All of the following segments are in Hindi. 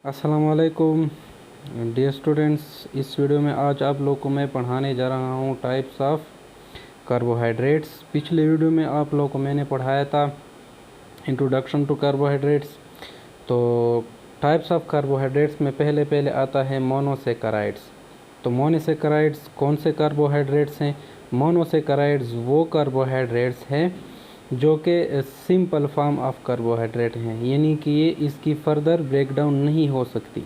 अस्सलामुअलैकुम डियर स्टूडेंट्स। इस वीडियो में आज आप लोग को मैं पढ़ाने जा रहा हूँ टाइप्स ऑफ कार्बोहाइड्रेट्स। पिछले वीडियो में आप लोग को मैंने पढ़ाया था इंट्रोडक्शन टू कार्बोहाइड्रेट्स। तो टाइप्स ऑफ कार्बोहाइड्रेट्स में पहले आता है मोनोसेकेराइड्स। तो मोनोसेकेराइड्स कौन से कार्बोहाइड्रेट्स हैं? मोनोसेकेराइड्स वो कार्बोहाइड्रेट्स हैं जो कि सिंपल फॉर्म ऑफ कार्बोहाइड्रेट हैं, यानी कि ये इसकी फर्दर ब्रेकडाउन नहीं हो सकती।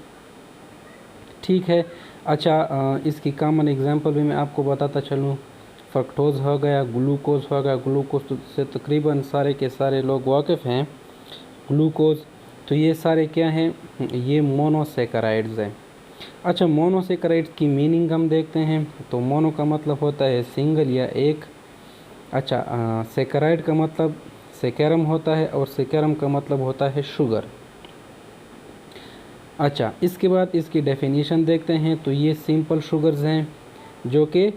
ठीक है। अच्छा, इसकी कॉमन एग्जांपल भी मैं आपको बताता चलूँ। फ्रक्टोज हो गया, ग्लूकोज हो गया। ग्लूकोज से तकरीबन सारे के सारे लोग वाकिफ़ हैं। ग्लूकोज, तो ये सारे क्या हैं? ये मोनोसेकेराइड्स हैं। अच्छा, मोनोसेकेराइड्स की मीनिंग हम देखते हैं। तो मोनो का मतलब होता है सिंगल या एक। अच्छा, सेकेराइड का मतलब सेकेरम होता है और सेकेरम का मतलब होता है शुगर। अच्छा, इसके बाद इसकी डेफिनेशन देखते हैं। तो ये सिंपल शुगर्स हैं जो कि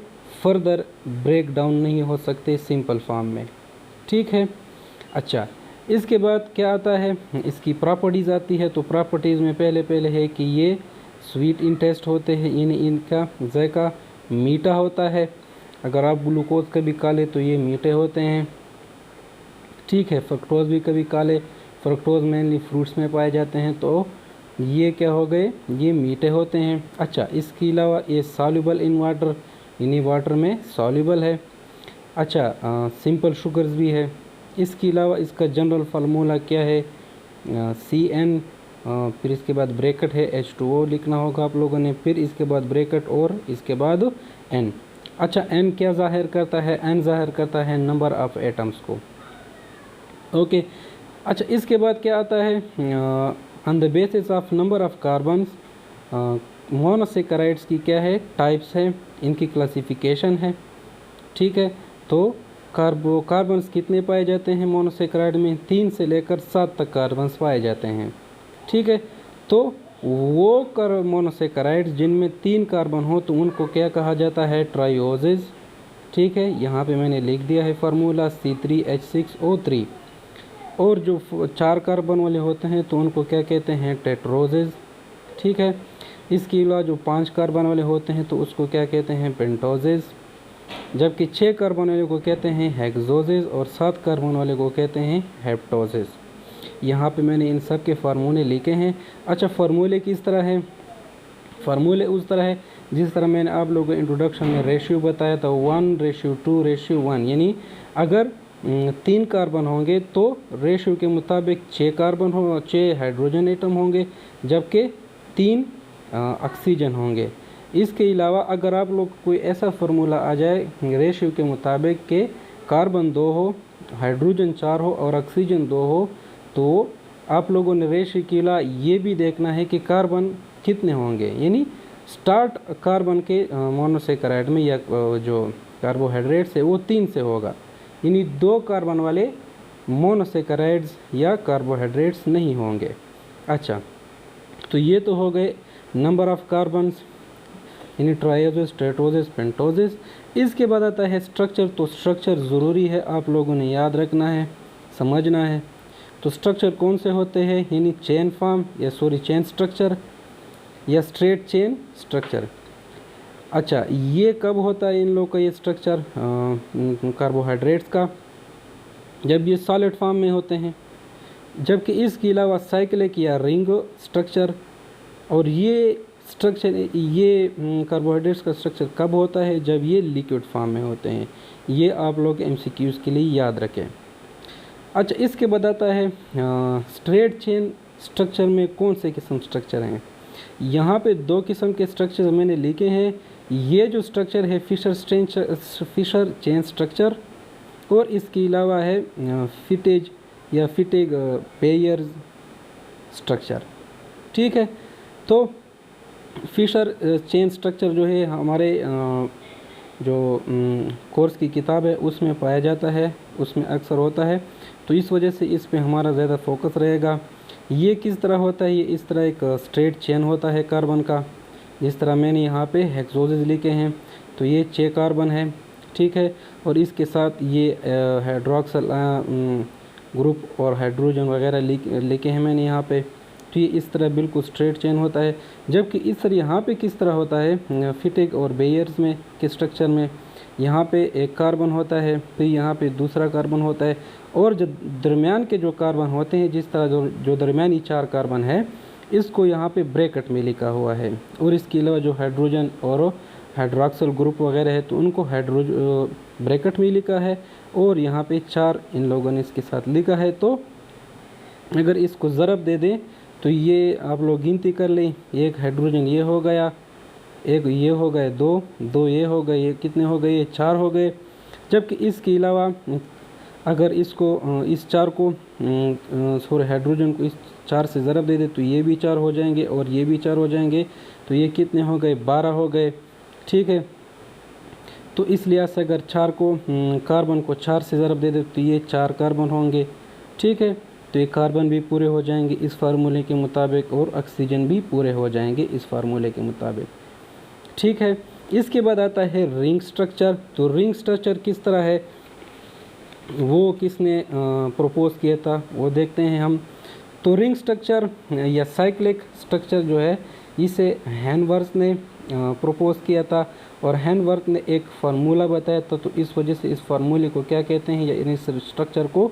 फर्दर ब्रेक डाउन नहीं हो सकते सिंपल फॉर्म में। ठीक है। अच्छा, इसके बाद क्या आता है? इसकी प्रॉपर्टीज़ आती है। तो प्रॉपर्टीज़ में पहले है कि ये स्वीट इन टेस्ट होते हैं, इनका जायका मीठा होता है। अगर आप ग्लूकोज कभी काले तो ये मीठे होते हैं। ठीक है। फ्रक्टोज भी कभी काले, फ्रक्टोज मेनली फ्रूट्स में पाए जाते हैं, तो ये क्या हो गए? ये मीठे होते हैं। अच्छा, इसके अलावा ये सॉल्युबल इन वाटर, यानी वाटर में सॉल्युबल है। अच्छा, सिंपल शुगर्स भी है। इसके अलावा इसका जनरल फार्मूला क्या है? CN, फिर इसके बाद ब्रैकेट है, H2O लिखना होगा आप लोगों ने, फिर इसके बाद ब्रैकेट और इसके बाद N। अच्छा, N क्या ज़ाहिर करता है? N ज़ाहिर करता है नंबर ऑफ़ एटम्स को। ओके। अच्छा, इसके बाद क्या आता है? On the basis of number of carbons, monosaccharides की क्या है? टाइप्स है, इनकी क्लासिफिकेशन है। ठीक है। तो कार्बन्स कितने पाए जाते हैं मोनोसेकेराइड में? 3 से लेकर 7 तक कार्बन्स पाए जाते हैं। ठीक है। तो वो मोनोसेकेराइड्स जिनमें 3 कार्बन हो तो उनको क्या कहा जाता है? ट्राइओजेज। ठीक है। यहाँ पे मैंने लिख दिया है फार्मूला C3H6O3। और जो 4 कार्बन वाले होते हैं तो उनको क्या कहते हैं? टेट्रोजेज। ठीक है। इसके अलावा जो 5 कार्बन वाले होते हैं तो उसको क्या कहते हैं? पेंटोजेज। जबकि 6 कार्बन वाले को कहते हैं हेक्सोजेज और 7 कार्बन वाले को कहते हैं हेप्टोजेज। यहाँ पे मैंने इन सब के फार्मूले लिखे हैं। अच्छा, फार्मूले किस तरह है? फार्मूले उस तरह है जिस तरह मैंने आप लोगों को इंट्रोडक्शन में रेशियो बताया था, 1:2:1। यानी अगर 3 कार्बन होंगे तो रेशियो के मुताबिक 6 कार्बन हो, 6 हाइड्रोजन एटम होंगे, जबकि 3 ऑक्सीजन होंगे। इसके अलावा अगर आप लोग कोई ऐसा फार्मूला आ जाए रेशियो के मुताबिक कि कार्बन 2 हो, हाइड्रोजन 4 हो और ऑक्सीजन 2 हो, तो आप लोगों ने रेशियो के अलावा ये भी देखना है कि कार्बन कितने होंगे। यानी स्टार्ट कार्बन के मोनोसेकेराइड में या जो कार्बोहाइड्रेट्स है वो 3 से होगा, यानी 2 कार्बन वाले मोनोसेकेराइड्स या कार्बोहाइड्रेट्स नहीं होंगे। अच्छा, तो ये तो हो गए नंबर ऑफ़ कार्बन्स, यानी ट्राइओजेस, टेट्रोजेस, पेंटोजेस। इसके बाद आता है स्ट्रक्चर। तो स्ट्रक्चर ज़रूरी है, आप लोगों ने याद रखना है, समझना है। तो स्ट्रक्चर कौन से होते हैं? यानी चेन फॉर्म चेन स्ट्रक्चर या स्ट्रेट चेन स्ट्रक्चर। अच्छा, ये कब होता है इन लोग का ये स्ट्रक्चर कार्बोहाइड्रेट्स का? जब ये सॉलिड फॉर्म में होते हैं। जबकि इसके अलावा साइक्लिक या रिंग स्ट्रक्चर, और ये स्ट्रक्चर, ये कार्बोहाइड्रेट्स का स्ट्रक्चर कब होता है? जब ये लिक्विड फॉर्म में होते हैं। ये आप लोग MCQs के लिए याद रखें। अच्छा, इसके बाद आता है स्ट्रेट चेन स्ट्रक्चर में कौन से किस्म स्ट्रक्चर हैं? यहाँ पे 2 किस्म के स्ट्रक्चर मैंने लिखे हैं। ये जो स्ट्रक्चर है फिशर चेन स्ट्रक्चर, और इसके अलावा है फिटेज या फिटेग पेयर्स स्ट्रक्चर। ठीक है। तो फिशर चेन स्ट्रक्चर जो है हमारे जो कोर्स की किताब है उसमें पाया जाता है, उसमें अक्सर होता है, तो इस वजह से इस पे हमारा ज़्यादा फोकस रहेगा। ये किस तरह होता है? ये इस तरह एक स्ट्रेट चेन होता है कार्बन का, जिस तरह मैंने यहाँ पे हेक्सोजेज लिखे हैं। तो ये 6 कार्बन है। ठीक है। और इसके साथ ये हाइड्रोक्सिल ग्रुप और हाइड्रोजन वगैरह लिखे हैं मैंने यहाँ पे। तो ये इस तरह बिल्कुल स्ट्रेट चेन होता है। जबकि इस तरह यहाँ पे किस तरह होता है फिटिक और बेयर्स में के स्ट्रक्चर में, यहाँ पे एक कार्बन होता है, फिर यहाँ पे दूसरा कार्बन होता है, और जो दरमियान के जो कार्बन होते हैं, जिस तरह जो दरमियानी 4 कार्बन है, इसको यहाँ पे ब्रैकेट में लिखा हुआ है। और इसके अलावा जो हाइड्रोजन और हाइड्रोक्सिल ग्रुप वगैरह है तो उनको ब्रैकेट में लिखा है, और यहाँ पे 4 इन लोगों ने इसके साथ लिखा है। तो अगर इसको ज़रब दे दें तो ये आप लोग गिनती कर लें, एक हाइड्रोजन ये हो गया, एक ये हो गए 2, 2 ये हो गए, ये कितने हो गए, ये 4 हो गए। जबकि इसके अलावा अगर इसको इस 4 को हाइड्रोजन को इस 4 से ज़रब दे दे तो ये भी 4 हो जाएंगे और ये भी 4 हो जाएंगे। तो ये कितने हो गए, 12 हो गए। ठीक है, तो इस लिहाज से अगर 4 को कार्बन को 4 से ज़रब दे दे तो ये 4 कार्बन होंगे। ठीक है, तो ये कार्बन भी पूरे हो जाएंगे इस फार्मूले के मुताबिक, और ऑक्सीजन भी पूरे हो जाएंगे इस फार्मूले के मुताबिक। ठीक है, इसके बाद आता है रिंग स्ट्रक्चर। तो रिंग स्ट्रक्चर किस तरह है, वो किसने प्रपोज किया था वो देखते हैं हम। तो रिंग स्ट्रक्चर या साइक्लिक स्ट्रक्चर जो है, इसे हैनवर्थ ने प्रपोज किया था, और हैनवर्थ ने एक फार्मूला बताया था। तो इस वजह से इस फार्मूले को क्या कहते हैं, या इस स्ट्रक्चर को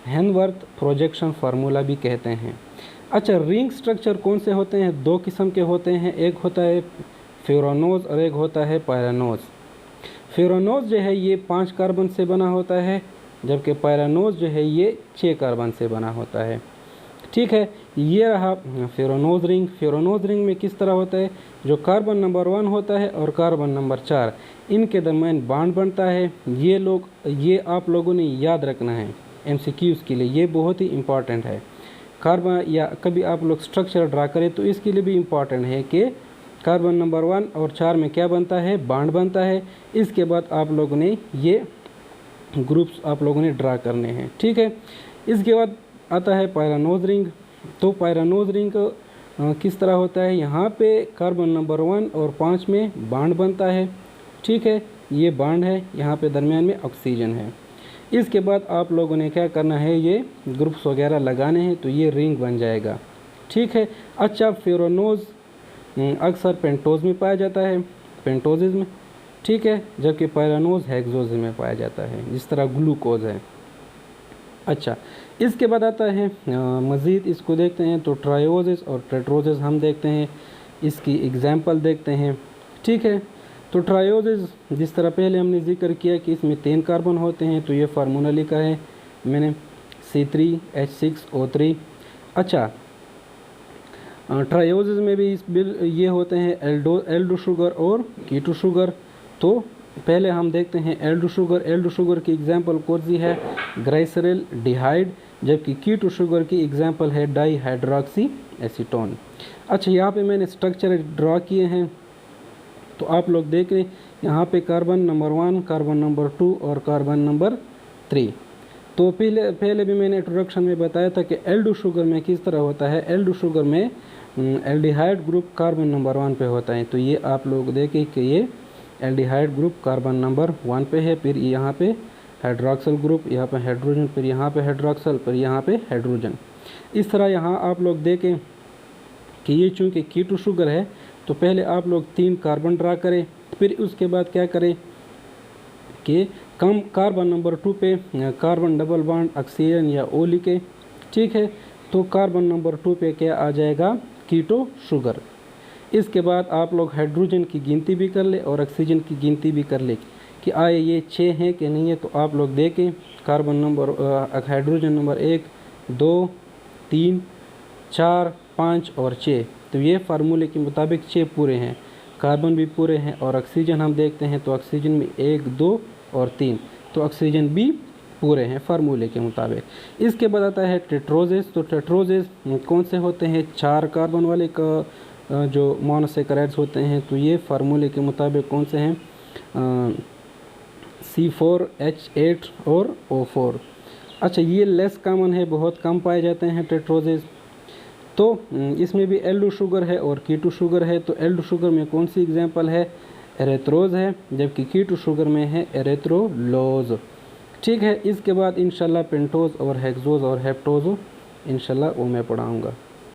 हैनवर्थ प्रोजेक्शन फार्मूला भी कहते हैं। अच्छा, रिंग स्ट्रक्चर कौन से होते हैं, 2 किस्म के होते हैं, एक होता है फ्यूरानोज और एक होता है पायरानोज। फ्यूरानोज जो है ये 5 कार्बन से बना होता है, जबकि पायरानोज जो है ये 6 कार्बन से बना होता है। ठीक है, ये रहा फ्यूरानोज रिंग। फ्यूरानोज रिंग में किस तरह होता है, जो कार्बन नंबर 1 होता है और कार्बन नंबर 4, इनके दरमियान बॉन्ड बनता है। ये आप लोगों ने याद रखना है MCQs के लिए, ये बहुत ही इम्पॉर्टेंट है। कार्बन या कभी आप लोग स्ट्रक्चर ड्रा करें तो इसके लिए भी इम्पॉर्टेंट है कि कार्बन नंबर 1 और 4 में क्या बनता है, बॉन्ड बनता है। इसके बाद आप लोगों ने ये ग्रुप्स आप लोगों ने ड्रा करने हैं। ठीक है, इसके बाद आता है पायरानोज रिंग। तो पायरानोज रिंग किस तरह होता है, यहाँ पे कार्बन नंबर 1 और 5 में बॉन्ड बनता है। ठीक है, ये बॉन्ड है, यहाँ पे दरमियान में ऑक्सीजन है। इसके बाद आप लोगों ने क्या करना है, ये ग्रुप्स वगैरह लगाने हैं, तो ये रिंग बन जाएगा। ठीक है, अच्छा, फ्यूरानोज अक्सर पेंटोज में पाया जाता है, पेंटोजेज में। ठीक है, जबकि पायरानोज हेक्सोज में पाया जाता है, जिस तरह ग्लूकोज है। अच्छा, इसके बाद आता है मज़ीद इसको देखते हैं, तो ट्रायोजेस और टेट्रोजेस हम देखते हैं, इसकी एग्जांपल देखते हैं। ठीक है, तो ट्रायोजेस जिस तरह पहले हमने जिक्र किया कि इसमें 3 कार्बन होते हैं, तो ये फार्मूला लिखा है मैंने C3H6O3। अच्छा, ट्रायोजेस में भी ये होते हैं एल्डो शुगर और कीटो शुगर। तो पहले हम देखते हैं एल्डो शुगर की एग्जांपल कौन सी है, ग्लाइसरल डिहाइड, जबकि कीटो शुगर की एग्जांपल है डाईहाइड्रोक्सी एसीटोन। अच्छा, यहाँ पे मैंने स्ट्रक्चर ड्रा किए हैं, तो आप लोग देख रहे हैं यहाँ पे कार्बन नंबर 1, कार्बन नंबर 2 और कार्बन नंबर 3। तो पहले भी मैंने इंट्रोडक्शन में बताया था कि एल्डो शुगर में किस तरह होता है। एल्डो शुगर में एल्डिहाइड ग्रुप कार्बन नंबर 1 पे होता है। तो ये आप लोग देखें कि ये एल्डिहाइड ग्रुप कार्बन नंबर 1 पे है, फिर यहाँ पे हाइड्रोक्सिल ग्रुप, यहाँ पे हाइड्रोजन, फिर यहाँ पे हाइड्रोक्सिल, फिर यहाँ पे हाइड्रोजन। इस तरह यहाँ आप लोग देखें कि ये चूँकि कीटो शुगर है, तो पहले आप लोग 3 कार्बन ड्रा करें, फिर उसके बाद क्या करें कि कम कार्बन नंबर 2 पे कार्बन डबल बॉन्ड ऑक्सीजन या O लिखे। ठीक है, तो कार्बन नंबर 2 पे क्या आ जाएगा, कीटो शुगर। इसके बाद आप लोग हाइड्रोजन की गिनती भी कर ले और ऑक्सीजन की गिनती भी कर ले कि आए ये 6 हैं कि नहीं है। तो आप लोग देखें कार्बन नंबर हाइड्रोजन नंबर 1, 2, 3, 4, 5 और 6। तो ये फार्मूले के मुताबिक 6 पूरे हैं, कार्बन भी पूरे हैं। और ऑक्सीजन हम देखते हैं तो ऑक्सीजन में 1, 2 और 3, तो ऑक्सीजन भी पूरे हैं फार्मूले के मुताबिक। इसके बाद आता है टेट्रोजेस। तो टेट्रोजेस कौन से होते हैं, 4 कार्बन वाले का जो मोनोसैकेराइड्स होते हैं। तो ये फार्मूले के मुताबिक कौन से हैं, C4H8 और O4। अच्छा, ये लेस कॉमन है, बहुत कम पाए जाते हैं टेट्रोजेस। तो इसमें भी एल्डो शुगर है और कीटो शुगर है। तो एल्डो शुगर में कौन सी एग्जांपल है, एरेथ्रोज है, जबकि कीटो शुगर में है एरेथ्रोलोज। ठीक है, इसके बाद इंशाल्लाह पेंटोज और हेक्सोज और हेप्टोज इंशाल्लाह वो मैं पढ़ाऊँगा।